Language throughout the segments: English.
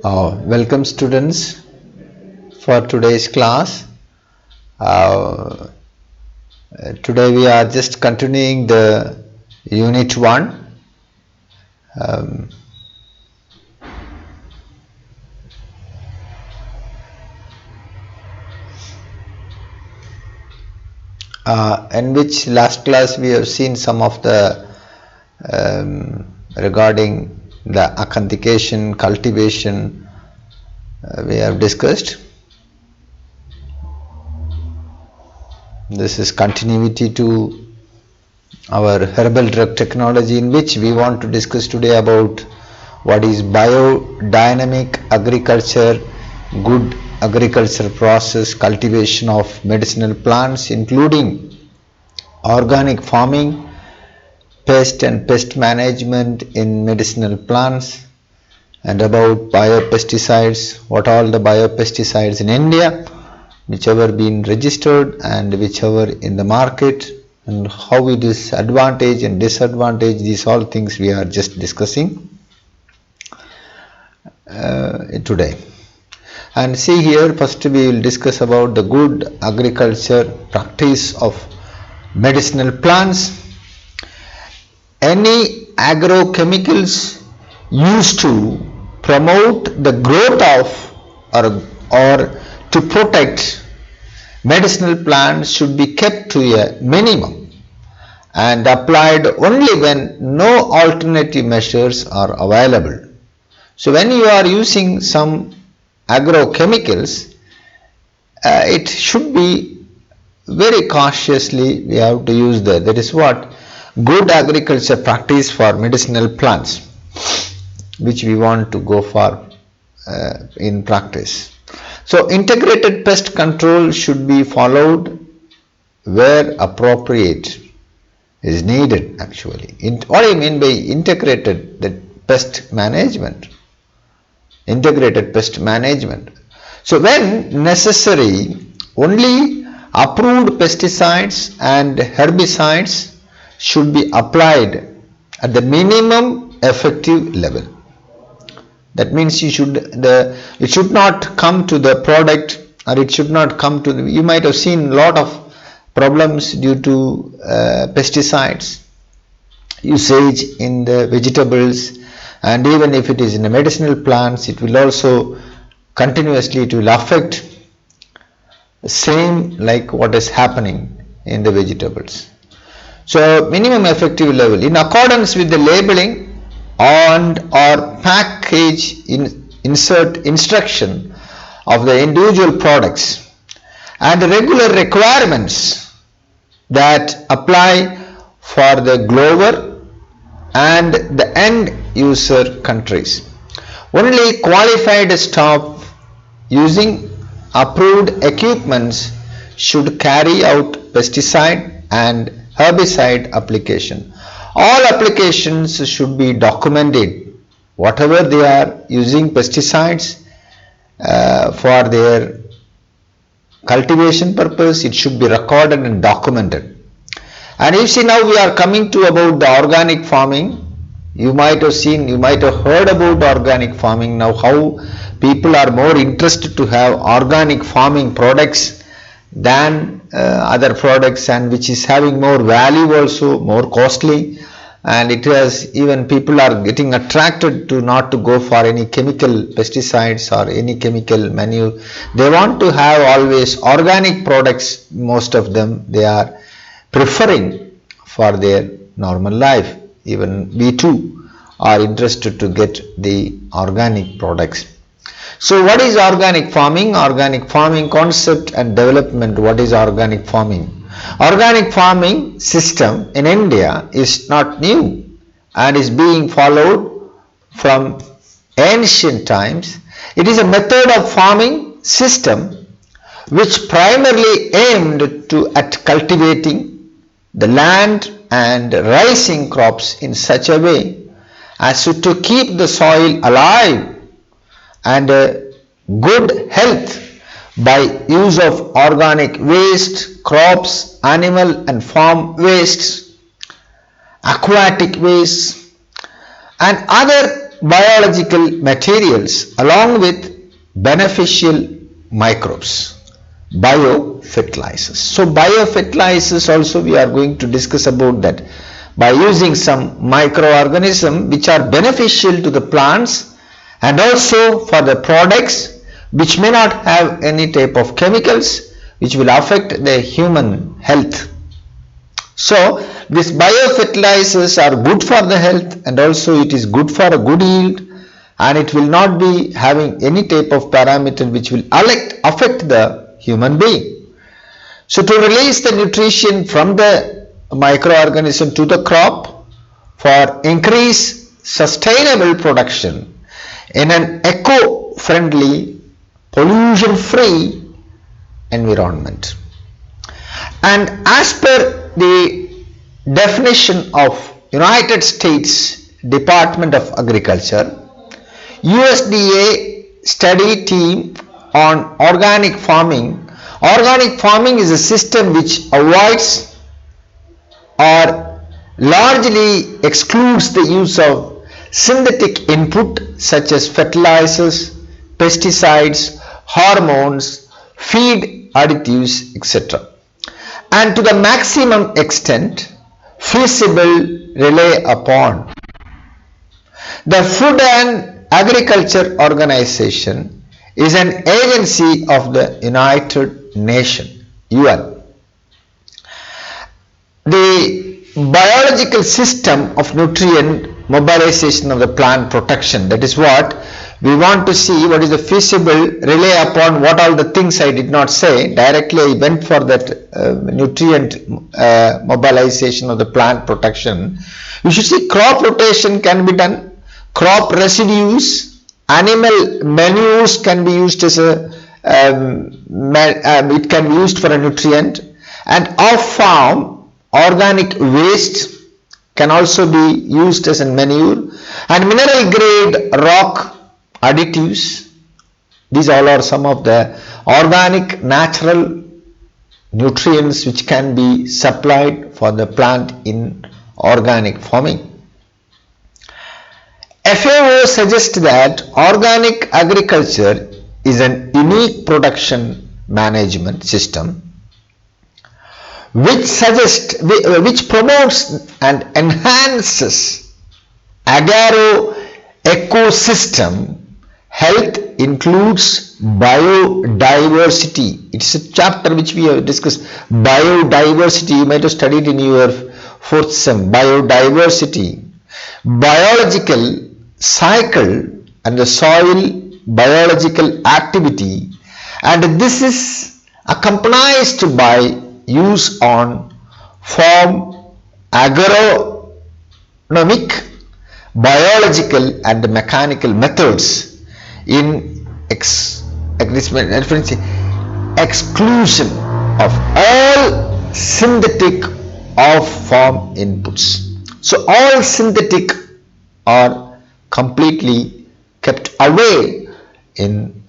Welcome students for today's class. Today we are just continuing the unit 1. In which last class we have seen some of the regarding the authentication, cultivation we have discussed. This is continuity to our herbal drug technology, in which we want to discuss today about what is biodynamic agriculture, good agriculture process, cultivation of medicinal plants, including organic farming, pest and pest management in medicinal plants, and about biopesticides, what all the biopesticides in India, whichever been registered and whichever in the market, and how it is advantage and disadvantage. These all things we are just discussing today. And see here, first we will discuss about the good agriculture practice of medicinal plants. Any agrochemicals used to promote the growth of or to protect medicinal plants should be kept to a minimum and applied only when no alternative measures are available. So when you are using some agrochemicals, it should be very cautiously we have to use that is what good agriculture practice for medicinal plants, which we want to go for in practice. So integrated pest control should be followed where appropriate is needed. Actually, what do you mean by integrated pest management? Integrated pest management. So when necessary, only approved pesticides and herbicides should be applied at the minimum effective level. That means it should not come to the product, or it should not come to you might have seen a lot of problems due to pesticides usage in the vegetables, and even if it is in the medicinal plants, it will also continuously it will affect same like what is happening in the vegetables. So minimum effective level in accordance with the labeling and or package insert instruction of the individual products and the regular requirements that apply for the grower and the end user countries. Only qualified staff using approved equipments should carry out pesticide and herbicide application. All applications should be documented. Whatever they are using pesticides for their cultivation purpose, it should be recorded and documented. And you see, now we are coming to about the organic farming. You might have seen, you might have heard about organic farming. Now how people are more interested to have organic farming products than other products, and which is having more value, also more costly, and it has even people are getting attracted to not to go for any chemical pesticides or any chemical manure. They want to have always organic products. Most of them they are preferring for their normal life. Even we too are interested to get the organic products. So what is organic farming? Organic farming concept and development. What is organic farming? Organic farming system in India is not new and is being followed from ancient times. It is a method of farming system which primarily aimed at cultivating the land and raising crops in such a way as to keep the soil alive and good health by use of organic waste, crops, animal and farm wastes, aquatic waste, and other biological materials along with beneficial microbes, biofertilizers. So biofertilizers also we are going to discuss about that, by using some microorganisms which are beneficial to the plants and also for the products which may not have any type of chemicals which will affect the human health. So these biofertilizers are good for the health, and also it is good for a good yield, and it will not be having any type of parameter which will affect the human being. So to release the nutrition from the microorganism to the crop for increased sustainable production in an eco-friendly, pollution-free environment. And as per the definition of United States Department of Agriculture, USDA study team on organic farming is a system which avoids or largely excludes the use of synthetic input such as fertilizers, pesticides, hormones, feed additives, etc., and to the maximum extent feasible rely upon. The Food and Agriculture Organization is an agency of the United Nations, UN. The biological system of nutrient mobilization of the plant protection, that is what we want to see, what is the feasible rely upon, what all the things I did not say. Directly I went for that nutrient mobilization of the plant protection. You should see crop rotation can be done, crop residues, animal manures can be used as a it can be used for a nutrient, and off farm organic waste can also be used as a manure, and mineral grade rock additives. These all are some of the organic natural nutrients which can be supplied for the plant in organic farming. FAO suggests that organic agriculture is an unique production management system which promotes and enhances agro ecosystem health, includes biodiversity. It's a chapter which we have discussed. Biodiversity, you might have studied in your fourth sem. Biodiversity, biological cycle, and the soil biological activity, and this is accompanied by use on farm agronomic, biological and mechanical methods in exclusion of all synthetic off-farm inputs. So all synthetic are completely kept away in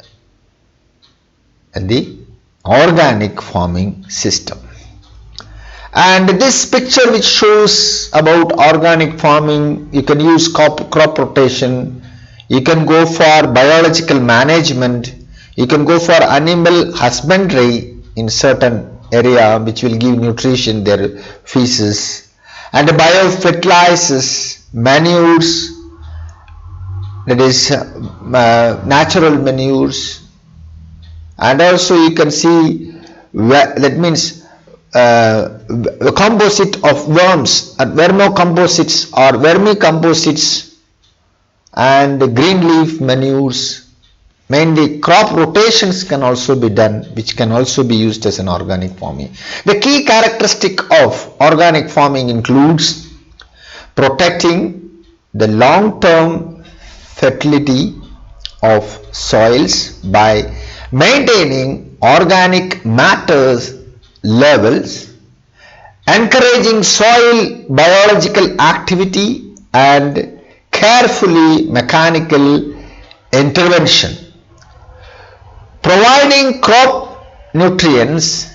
the organic farming system. And this picture which shows about organic farming, you can use crop rotation, you can go for biological management, you can go for animal husbandry in certain area which will give nutrition, their feces, and biofertilizers, manures, that is natural manures, and also you can see that means the composite of worms and vermicomposites or vermicomposites and green leaf manures. Mainly crop rotations can also be done, which can also be used as an organic farming. The key characteristic of organic farming includes protecting the long-term fertility of soils by maintaining organic matters levels, encouraging soil biological activity, and carefully mechanical intervention, providing crop nutrients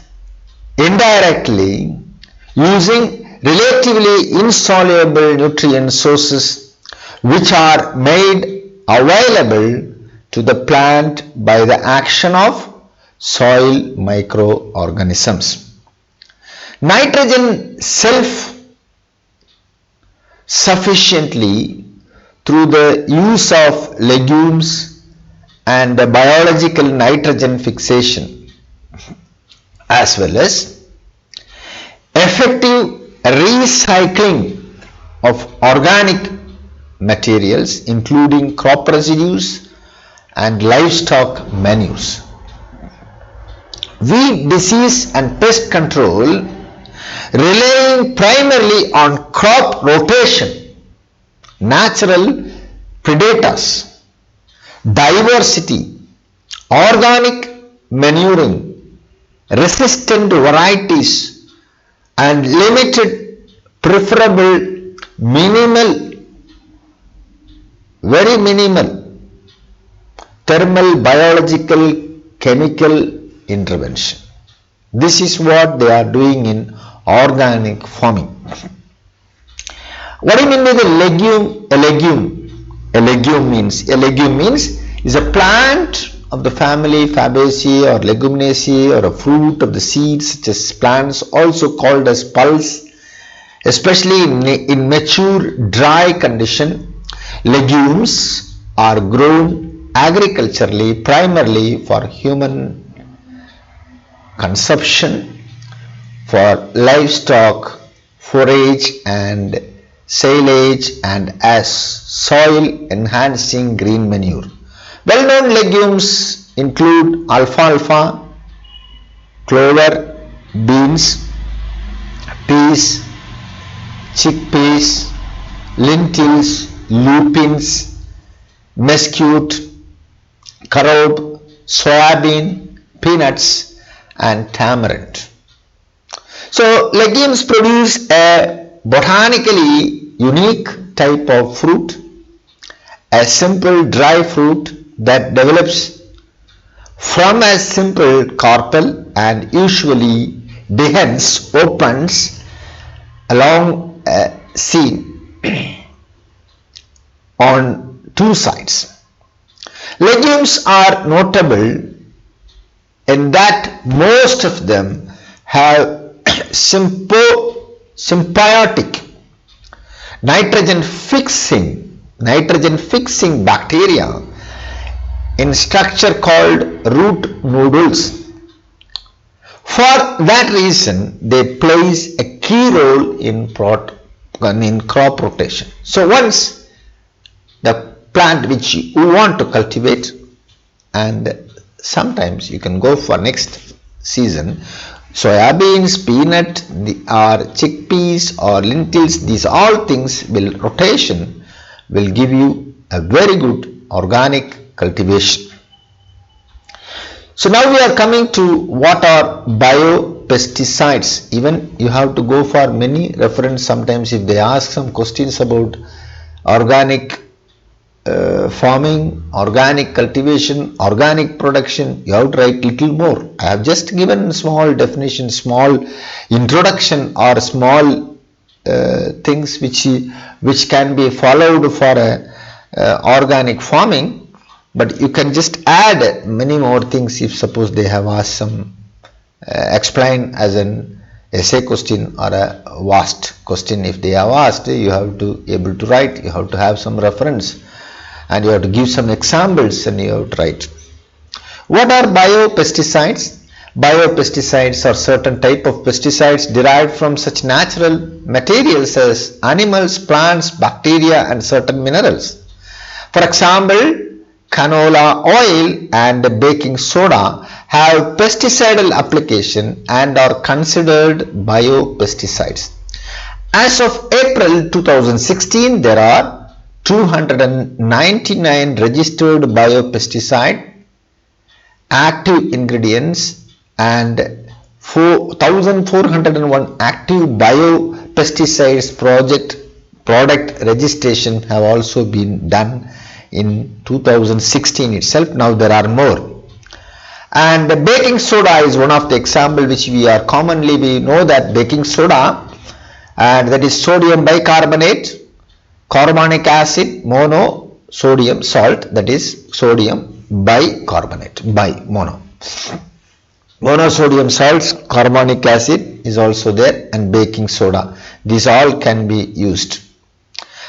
indirectly using relatively insoluble nutrient sources which are made available to the plant by the action of soil microorganisms. Nitrogen self-sufficiently through the use of legumes and the biological nitrogen fixation, as well as effective recycling of organic materials including crop residues and livestock manures. Weed, disease and pest control relying primarily on crop rotation, natural predators, diversity, organic manuring, resistant varieties and limited preferable very minimal thermal, biological, chemical intervention. This is what they are doing in organic farming. What do you mean by the legume? A legume means is a plant of the family Fabaceae or Leguminaceae, or a fruit of the seeds such as plants, also called as pulse, especially in mature dry condition. Legumes are grown agriculturally primarily for human consumption, for livestock, forage and silage, and as soil enhancing green manure. Well-known legumes include alfalfa, clover, beans, peas, chickpeas, lentils, lupins, mesquite, carob, soybean, peanuts and tamarind. So legumes produce a botanically unique type of fruit, a simple dry fruit that develops from a simple carpel and usually dehisces, opens along a seam on two sides. Legumes are notable in that most of them have symbiotic nitrogen fixing bacteria in structure called root nodules. For that reason, they plays a key role in crop rotation. So once the plant which you want to cultivate, and sometimes you can go for next season, soybeans, peanut or chickpeas or lentils, these all things rotation will give you a very good organic cultivation. So now we are coming to what are biopesticides. Even you have to go for many reference. Sometimes if they ask some questions about organic farming, organic cultivation, organic production, you have to write little more. I have just given small definition, small introduction or small things which can be followed for organic farming, but you can just add many more things if suppose they have asked some explain as an essay question or a vast question. If they have asked, you have to able to write, you have to have some reference and you have to give some examples and you have to write. What are biopesticides? Biopesticides are certain type of pesticides derived from such natural materials as animals, plants, bacteria and certain minerals. For example, canola oil and baking soda have pesticidal application and are considered biopesticides. As of April 2016, there are 299 registered biopesticide active ingredients and 1,401 active biopesticides product registration have also been done in 2016 itself. Now there are more. And baking soda is one of the example which we know that baking soda, and that is sodium bicarbonate, carbonic acid, monosodium salt, that is sodium bicarbonate, mono. Monosodium salts, carbonic acid is also there, and baking soda. These all can be used.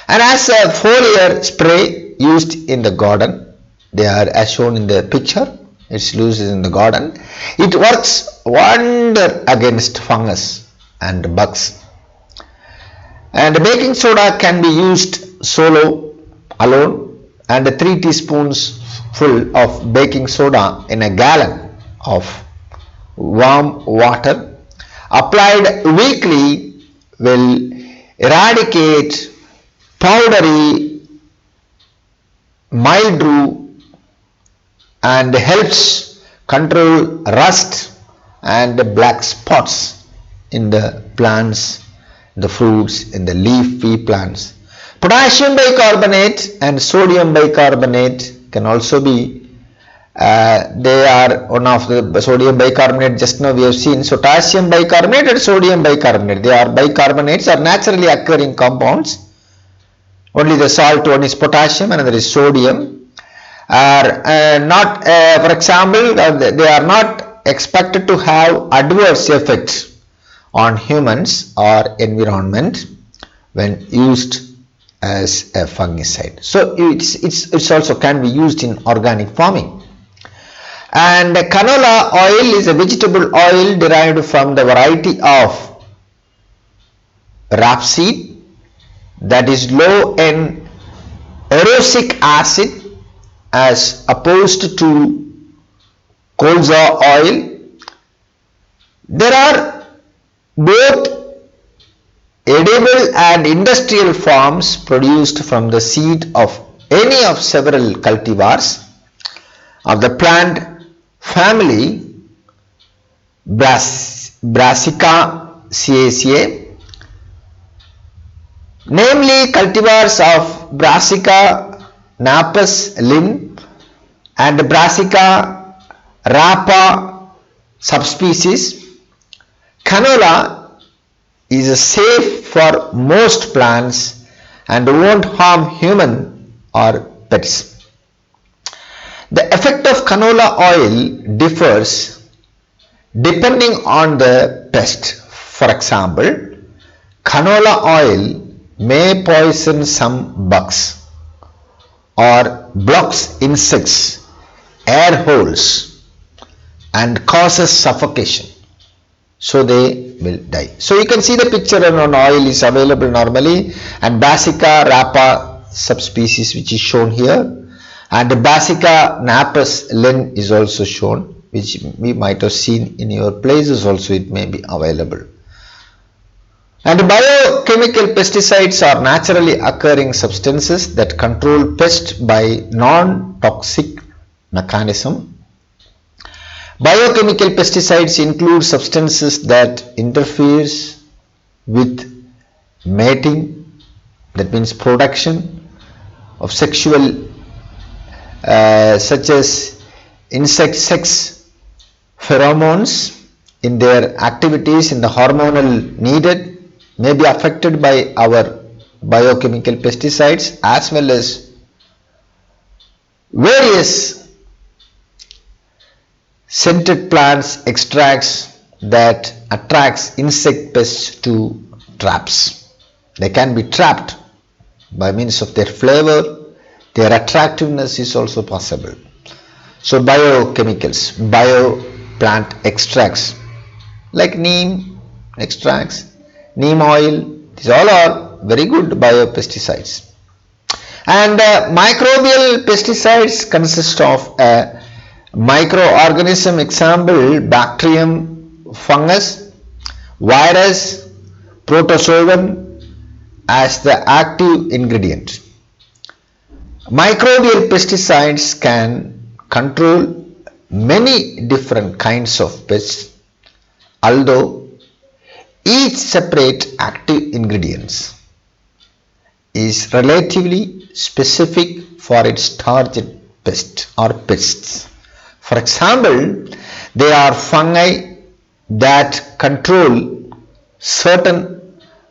And as a foliar spray used in the garden, they are as shown in the picture, it's used in the garden. It works wonder against fungus and bugs. And baking soda can be used solo, alone, and 3 teaspoons full of baking soda in a gallon of warm water applied weekly will eradicate powdery, mildew, and helps control rust and black spots in the plants, the fruits, in the leafy plants. Potassium bicarbonate and sodium bicarbonate can also be they are one of the sodium bicarbonate, just now we have seen potassium bicarbonate and sodium bicarbonate. They are bicarbonates, are naturally occurring compounds. Only the salt one is potassium, another is sodium. Are not, for example, they are not expected to have adverse effects on humans or environment when used as a fungicide. So it's also can be used in organic farming. And canola oil is a vegetable oil derived from the variety of rapeseed that is low in erucic acid as opposed to colza oil. There are both edible and industrial forms produced from the seed of any of several cultivars of the plant family Brassicaceae, namely cultivars of Brassica napus Linn and Brassica rapa subspecies. Canola is safe for most plants and won't harm human or pets. The effect of canola oil differs depending on the pest. For example, canola oil may poison some bugs or blocks insects, air holes, and causes suffocation. So they will die. So you can see the picture on oil is available normally, and Brassica rapa subspecies which is shown here, and the Brassica napus Linn is also shown, which we might have seen in your places also, it may be available. And biochemical pesticides are naturally occurring substances that control pest by non-toxic mechanism. Biochemical pesticides include substances that interferes with mating, that means production of sexual such as insect sex pheromones in their activities in the hormonal needed may be affected by our biochemical pesticides, as well as various scented plants extracts that attracts insect pests to traps. They can be trapped by means of their flavor. Their attractiveness is also possible. So biochemicals, bio plant extracts like neem extracts, neem oil, these all are very good biopesticides. And microbial pesticides consist of a microorganism, example bacterium, fungus, virus, protozoan as the active ingredient. Microbial pesticides can control many different kinds of pests, although each separate active ingredients is relatively specific for its target pest or pests. For example, there are fungi that control certain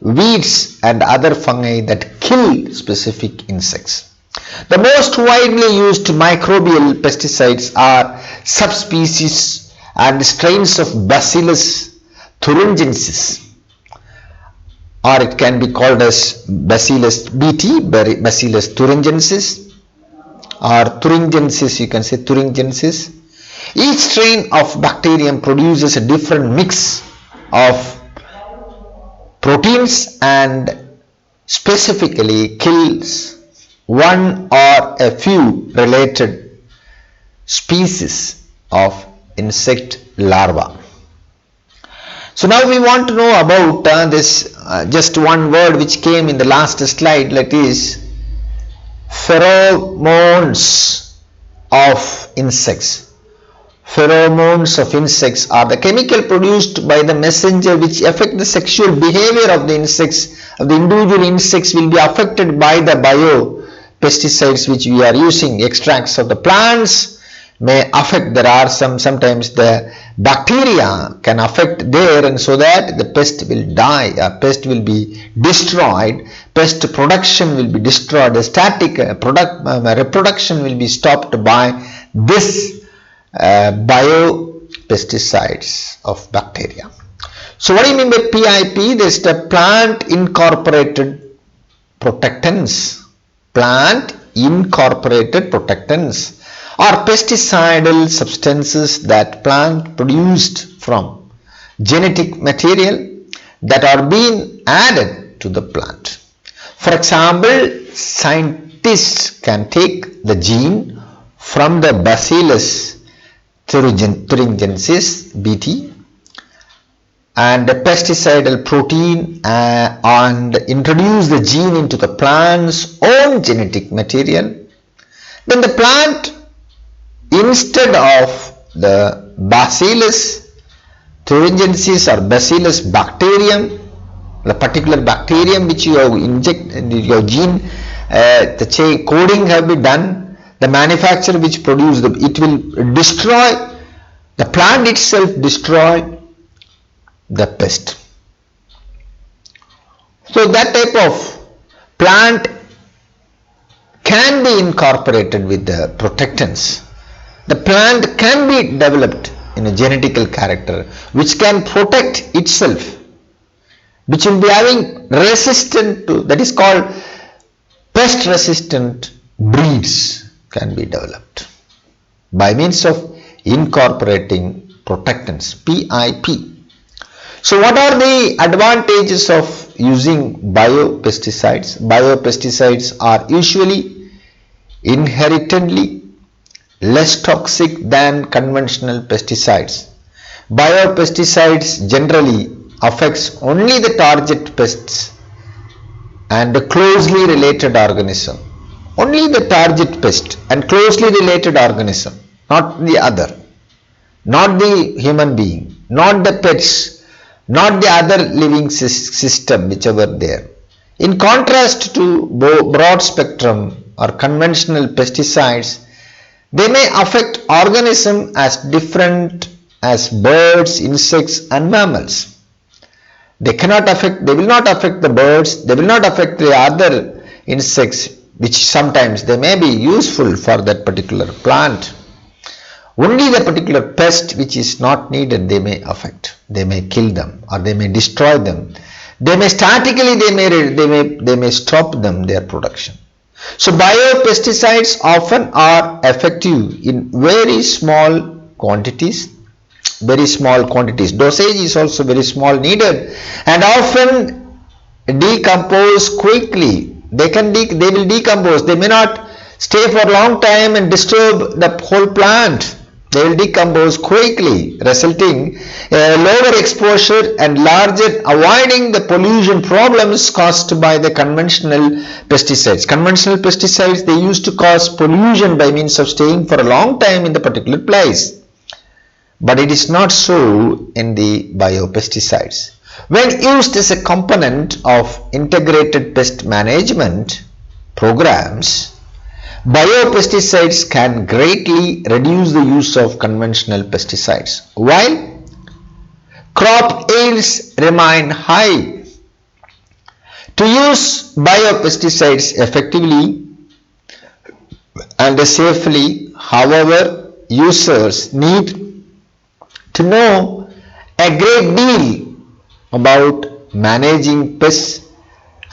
weeds and other fungi that kill specific insects. The most widely used microbial pesticides are subspecies and strains of Bacillus thuringiensis, or it can be called as Bacillus bt, Bacillus thuringiensis, or thuringiensis, you can say thuringiensis. Each strain of bacterium produces a different mix of proteins and specifically kills one or a few related species of insect larvae. So now we want to know about this just one word which came in the last slide, that is pheromones of insects. Pheromones of insects are the chemical produced by the messenger which affect the sexual behavior of the insects, of the individual insects will be affected by the biopesticides which we are using. Extracts of the plants may affect, there are sometimes the bacteria can affect there, and so that the pest will die, or pest will be destroyed, pest production will be destroyed, the static reproduction will be stopped by this biopesticides of bacteria. So what do you mean by PIP? This is the plant incorporated protectants. Plant incorporated protectants are pesticidal substances that plant produced from genetic material that are being added to the plant. For example, scientists can take the gene from the Bacillus thuringiensis bt and a pesticidal protein and introduce the gene into the plant's own genetic material. Then the plant, instead of the Bacillus thuringiensis or Bacillus bacterium, the particular bacterium which you have injected your gene, the coding have been done, the manufacturer which produce it will destroy the plant itself, destroy the pest. So that type of plant can be incorporated with the protectants. The plant can be developed in a genetical character which can protect itself, which will be having resistant to, that is called pest resistant breeds can be developed by means of incorporating protectants, PIP. So what are the advantages of using biopesticides? Biopesticides are usually inherently less toxic than conventional pesticides. Biopesticides generally affects only the target pests and the closely related organism. Only the target pest and closely related organism, not the other, not the human being, not the pets, not the other living system whichever there. In contrast to broad spectrum or conventional pesticides, they may affect organisms as different as birds, insects and mammals. They will not affect the birds, they will not affect the other insects, which sometimes they may be useful for that particular plant. Only the particular pest which is not needed they may affect. They may kill them or they may destroy them. They may statically they may stop them their production. So biopesticides often are effective in very small quantities. Dosage is also very small needed and often decompose quickly. They will decompose. They may not stay for a long time and disturb the whole plant. They will decompose quickly, resulting in lower exposure and larger, avoiding the pollution problems caused by the conventional pesticides. Conventional pesticides, they used to cause pollution by means of staying for a long time in the particular place. But it is not so in the biopesticides. When used as a component of integrated pest management programs, biopesticides can greatly reduce the use of conventional pesticides. While crop yields remain high, To use biopesticides effectively and safely, however, users need to know a great deal about managing pests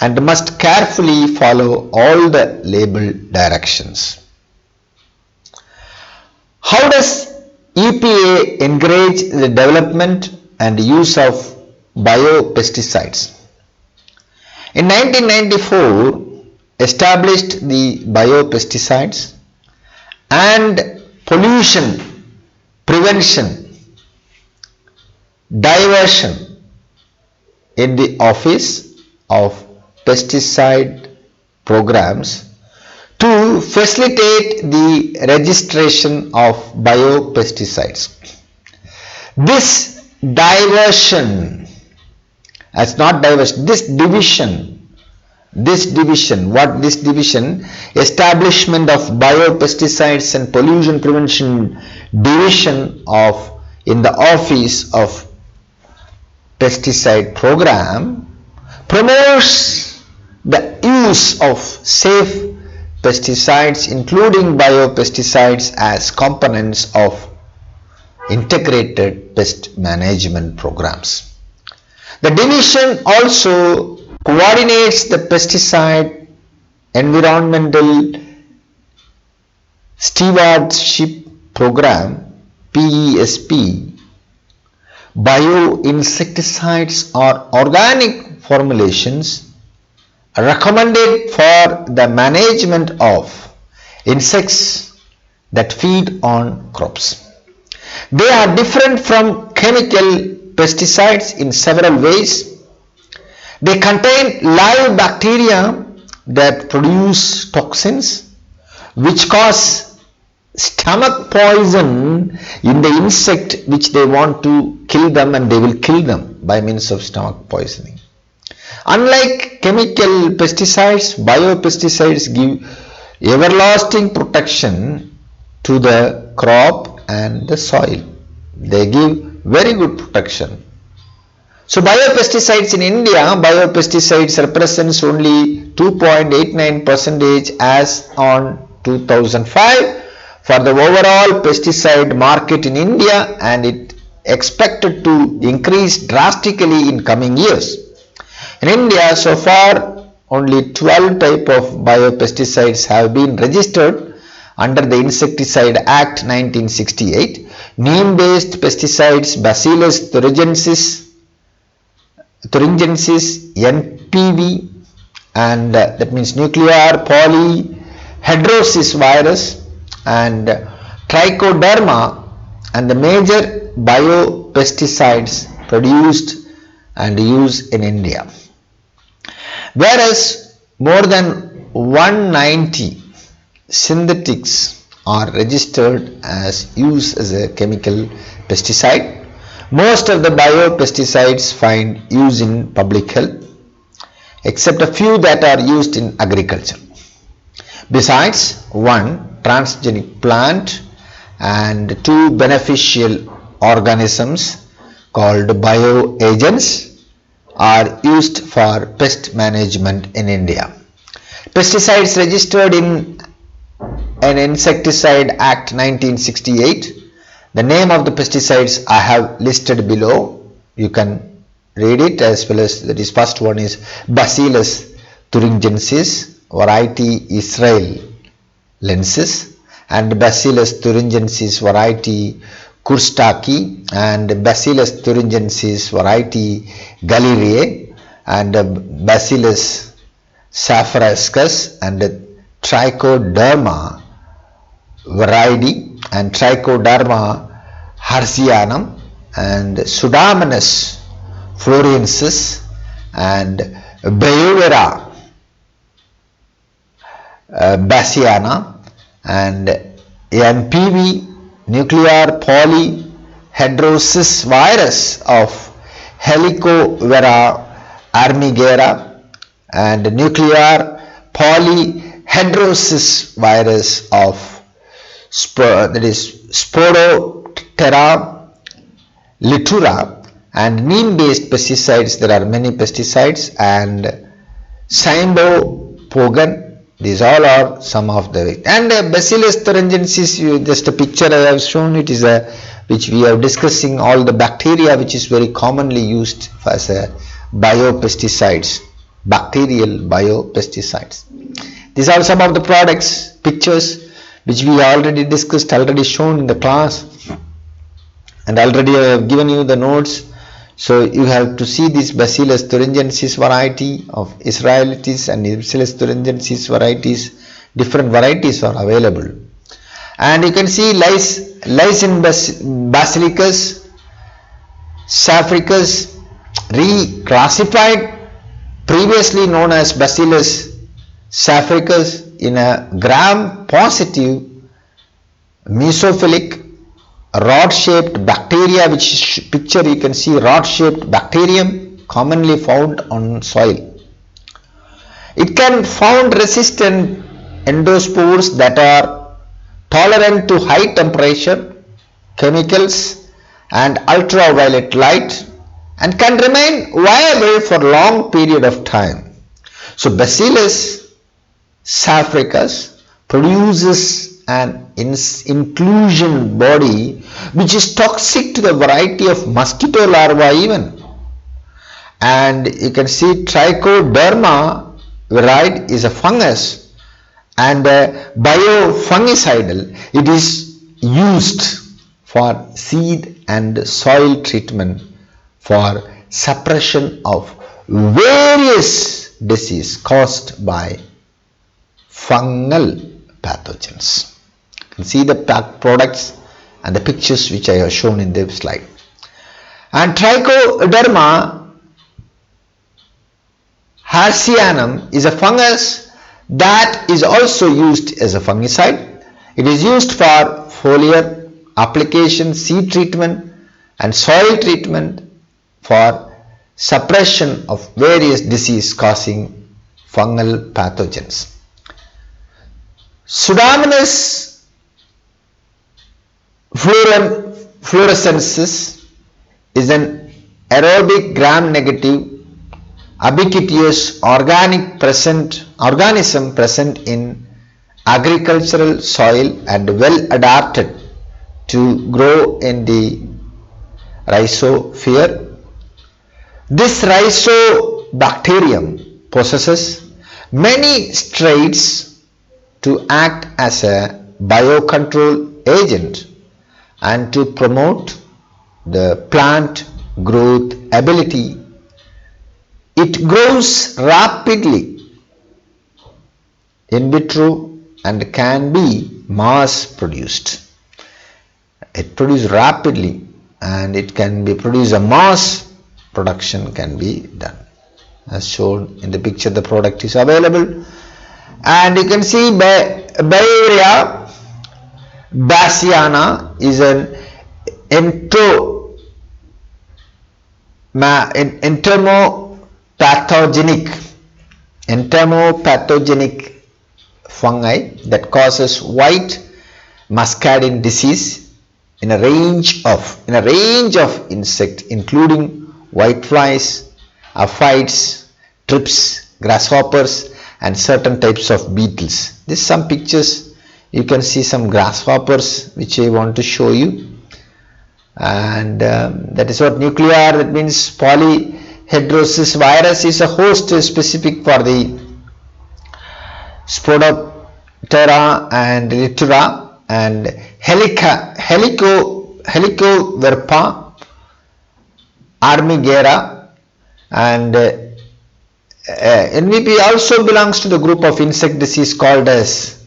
and must carefully follow all the label directions. How does EPA encourage the development and use of biopesticides? In 1994, established the biopesticides and pollution prevention diversion in the Office of Pesticide Programs to facilitate the registration of biopesticides. This diversion, as not diversion, this division, establishment of biopesticides and pollution prevention division of in the Office of Pesticide Program promotes the use of safe pesticides including biopesticides as components of integrated pest management programs. The division also coordinates the pesticide environmental stewardship program PESP, bioinsecticides or organic formulations recommended for the management of insects that feed on crops. They are different from chemical pesticides in several ways. They contain live bacteria that produce toxins which cause stomach poison in the insect which they want to kill them, and they will kill them by means of stomach poisoning. Unlike chemical pesticides, biopesticides give everlasting protection to the crop and the soil. They give very good protection. So biopesticides in India, biopesticides represents only 2.89% as on 2005 for the overall pesticide market in India, and it expected to increase drastically in coming years. In India, so far only 12 types of biopesticides have been registered under the Insecticide Act 1968. Neem based pesticides Bacillus thuringiensis NPV, and that means nuclear polyhedrosis virus, and Trichoderma, and the major biopesticides produced and used in India. Whereas more than 190 synthetics are registered as used as a chemical pesticide, most of the biopesticides find use in public health, except a few that are used in agriculture. Besides, one transgenic plant and two beneficial organisms called bioagents are used for pest management in India. Pesticides registered in an Insecticide Act 1968. The name of the pesticides I have listed below. You can read it, as well as that is first one is Bacillus thuringiensis, variety israelensis, and Bacillus thuringiensis, variety crustace, and Bacillus thuringiensis, variety galeriae, and Bacillus saphrascus, and Trichoderma variety, and Trichoderma harzianum, and Pseudomonas floresiensis, and Biovera bassiana, and NPV nuclear polyhedrosis virus of Helicobacter armigera, and nuclear polyhedrosis virus of Spodoptera litura, and neem based pesticides. There are many pesticides, and Pogan. These all are some of the, and Bacillus thuringiensis, just a picture I have shown, it is a which we are discussing all the bacteria which is very commonly used as a biopesticides, bacterial biopesticides. These are some of the products, pictures which we already discussed, already shown in the class, and already I have given you the notes. So you have to see this Bacillus thuringiensis variety of Israelitis and Bacillus thuringiensis varieties. Different varieties are available, and you can see Lysine basilicus, saffricus, reclassified, previously known as Bacillus saffricus, in a gram-positive mesophilic rod-shaped bacteria, which picture you can see rod-shaped bacterium commonly found on soil. It can found resistant endospores that are tolerant to high temperature, chemicals and ultraviolet light, and can remain viable for long period of time. So Bacillus saffricus produces an inclusion body which is toxic to the variety of mosquito larvae even. And you can see Trichoderma variety is a fungus and biofungicidal. It is used for seed and soil treatment for suppression of various disease caused by fungal pathogens. You can see the products and the pictures which I have shown in the slide. And Trichoderma harzianum is a fungus that is also used as a fungicide. It is used for foliar application, seed treatment and soil treatment for suppression of various disease causing fungal pathogens. Pseudomonas fluorescensis is an aerobic gram-negative ubiquitous organism present in agricultural soil and well adapted to grow in the rhizosphere. This rhizobacterium possesses many traits to act as a biocontrol agent and to promote the plant growth ability. It grows rapidly in vitro and can be mass produced. It produces rapidly and it can be produced, a mass production can be done. As shown in the picture, the product is available. And you can see Beauveria bassiana is an entomopathogenic fungi that causes white muscardine disease in a range of insects including whiteflies, aphids, thrips, grasshoppers and certain types of beetles. This some pictures, you can see some grasshoppers which I want to show you, and that is what nuclear, that means polyhedrosis virus is a host specific for the Spodoptera and Litura, and Helicoverpa armigera, and NVP also belongs to the group of insect disease called as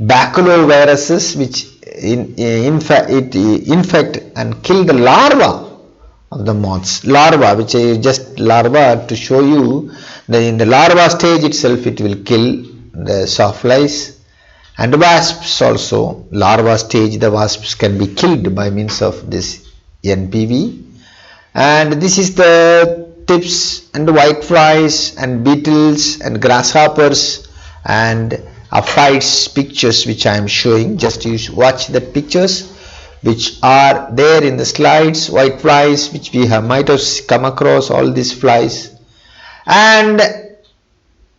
baculoviruses, which infect and kill the larva of the moths. Larva, which I just larva to show you, that in the larva stage itself it will kill the sawflies, and wasps also. Larva stage, the wasps can be killed by means of this NPV. And this is the tips and whiteflies and beetles and grasshoppers and aphids pictures which I am showing. Just you watch the pictures which are there in the slides. Whiteflies, which we might have come across all these flies, and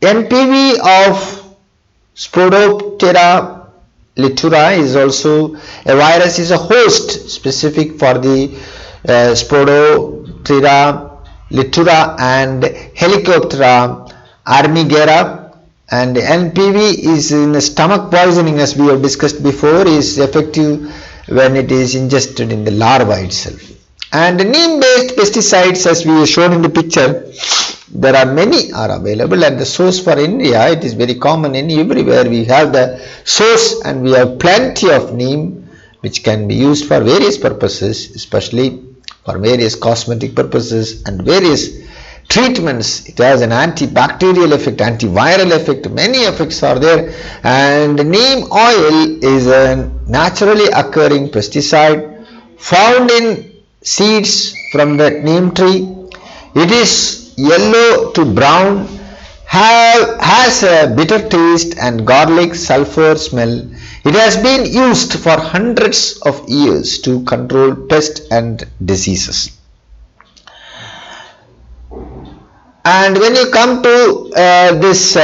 NPV of Spodoptera litura is also a virus, is a host specific for the Spodoptera litura and Helicoptera armigera, and NPV is in stomach poisoning, as we have discussed before, is effective when it is ingested in the larva itself. And neem based pesticides, as we have shown in the picture, there are many are available, and the source for India, it is very common in everywhere we have the source, and we have plenty of neem which can be used for various purposes, especially for various cosmetic purposes and various treatments. It has an antibacterial effect, antiviral effect, many effects are there. And neem oil is a naturally occurring pesticide found in seeds from the neem tree. It is yellow to brown, has a bitter taste and garlic sulfur smell. It has been used for hundreds of years to control pests and diseases. And when you come to this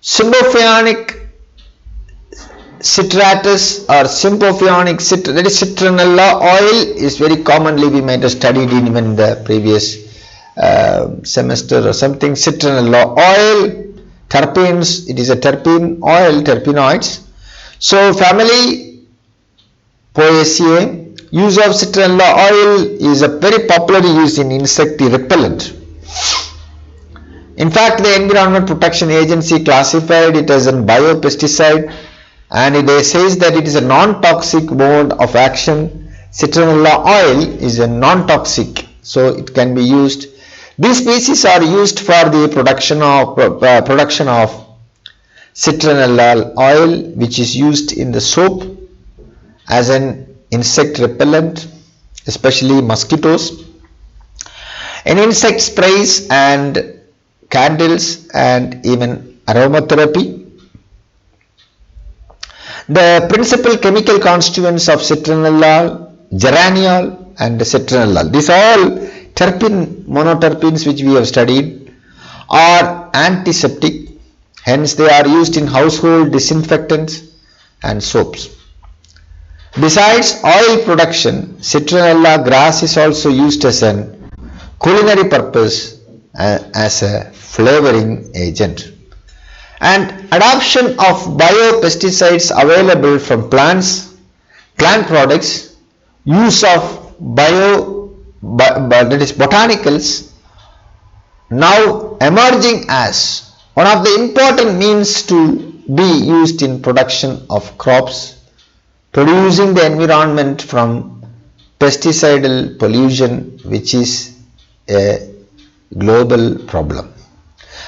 symbophionic citratus or symbophionic that is citronella oil, is very commonly, we might have studied in even the previous semester or something. Citronella oil, terpenes, it is a terpene oil, terpenoids. So family Poaceae. Use of citronella oil is a very popularly used in insect repellent. In fact, the Environment Protection Agency classified it as a biopesticide, and it says that it is a non-toxic mode of action. Citronella oil is a non-toxic, so it can be used. These species are used for the production of citronella oil, which is used in the soap as an insect repellent, especially mosquitoes, in insect sprays and candles, and even aromatherapy. The principal chemical constituents of citronella, geraniol and citronellal, these all terpene, monoterpenes which we have studied, are antiseptic, hence they are used in household disinfectants and soaps. Besides oil production, citronella grass is also used as a culinary purpose as a flavoring agent. And adoption of biopesticides available from plants, plant products, use of that is botanicals, now emerging as one of the important means to be used in production of crops, producing the environment from pesticidal pollution, which is a global problem.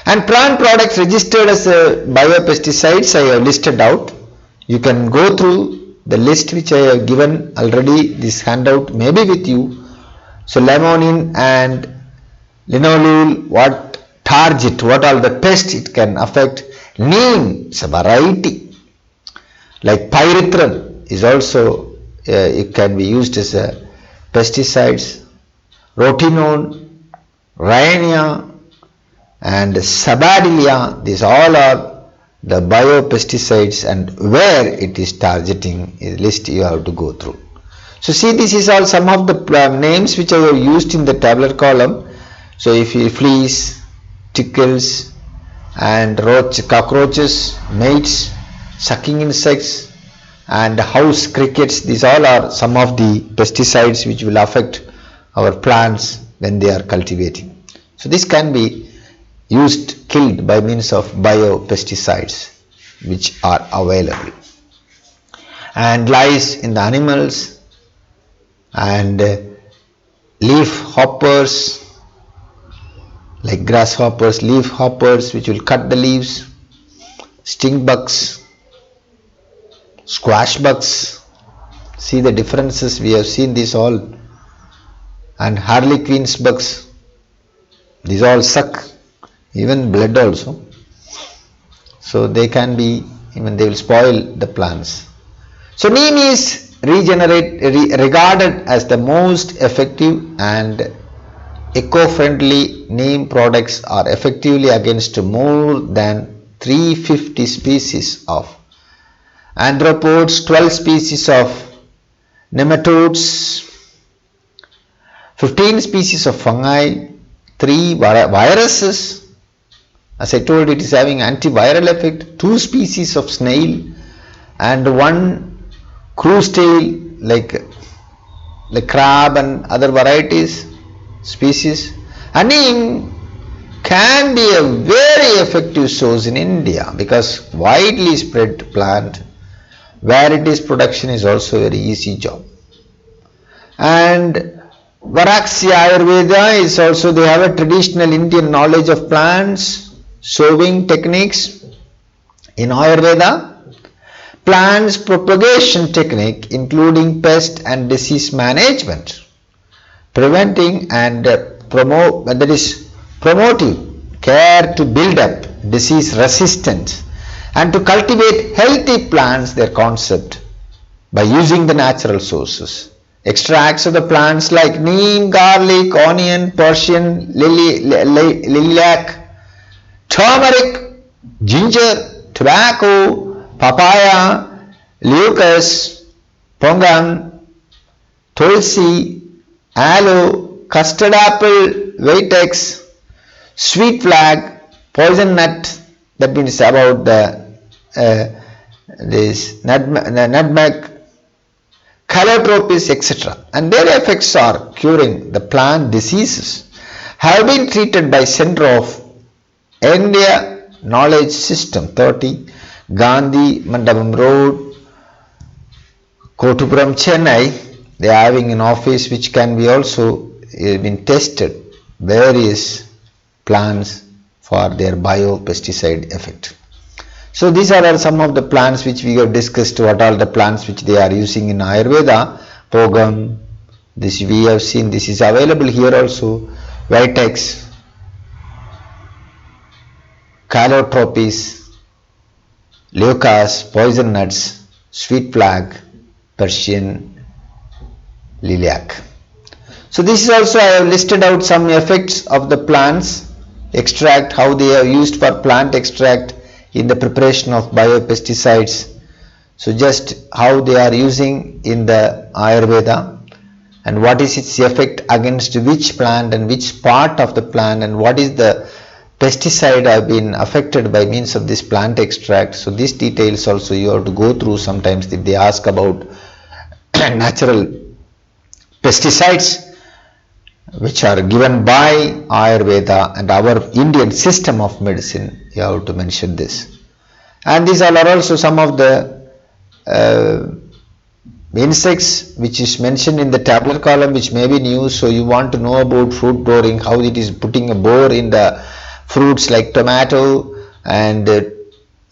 And plant products registered as biopesticides I have listed out. You can go through the list which I have given already. This handout may be with you. So limonene and linalool, what target, what are the pests it can affect. Neem is a variety. Like pyrethrum is also, it can be used as a pesticides. Rotenone, rhynia and sabadilia, these all are the biopesticides, and where it is targeting is list you have to go through. So see, this is all some of the names which I have used in the tabular column. So if you fleas, tickles and cockroaches, mites, sucking insects and house crickets, these all are some of the pesticides which will affect our plants when they are cultivating. So this can be killed by means of biopesticides which are available. And lice in the animals, and leaf hoppers like grasshoppers, leaf hoppers which will cut the leaves, stink bugs, squash bugs. See the differences, we have seen this all. And harlequin's bugs, these all suck even blood also, so they can be, even they will spoil the plants. So neem is regarded as the most effective and eco-friendly neem products are effectively against more than 350 species of arthropods, 12 species of nematodes, 15 species of fungi, 3 viruses. As I told, it is having antiviral effect, 2 species of snail and 1 crustace like crab and other varieties species. And neem can be a very effective source in India because widely spread plant where it is production is also a very easy job. And Varaksya Ayurveda is also, they have a traditional Indian knowledge of plants, sowing techniques in Ayurveda, plants propagation technique including pest and disease management, preventing and promoting care to build up disease resistance and to cultivate healthy plants, their concept by using the natural sources. Extracts of the plants like neem, garlic, onion, Persian, lilac, turmeric, ginger, tobacco, papaya, leucas, pongan, tulsi, aloe, custard apple, vitex, sweet flag, poison nut, that means about this nutmeg, calotropis, etc. And their effects are curing the plant diseases, have been treated by Center of India Knowledge System 30, Gandhi Mandapam Road, Kotupuram, Chennai. They are having an office which can be also been tested various plants for their biopesticide effect. So these are some of the plants which we have discussed, what are the plants which they are using in Ayurveda. Pogam, this we have seen, this is available here also. Vitex, calotropis, leucas, poison nuts, sweet flag, Persian, lilac. So this is also, I have listed out some effects of the plants extract, how they are used for plant extract in the preparation of biopesticides. So just how they are using in the Ayurveda and what is its effect against which plant and which part of the plant and what is the pesticide have been affected by means of this plant extract. So these details also you have to go through sometimes if they ask about natural pesticides which are given by Ayurveda and our Indian system of medicine, you have to mention this. And these are also some of the insects which is mentioned in the tablet column which may be new. So you want to know about fruit boring, how it is putting a bore in the fruits like tomato and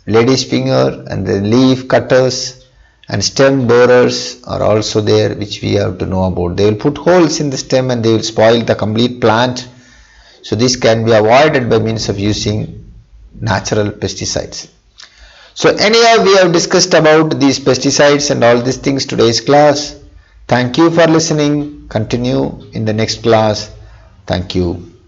lady's finger, and the leaf cutters and stem borers are also there which we have to know about. They will put holes in the stem and they will spoil the complete plant. So this can be avoided by means of using natural pesticides. So anyhow, we have discussed about these pesticides and all these things today's class. Thank you for listening. Continue in the next class. Thank you.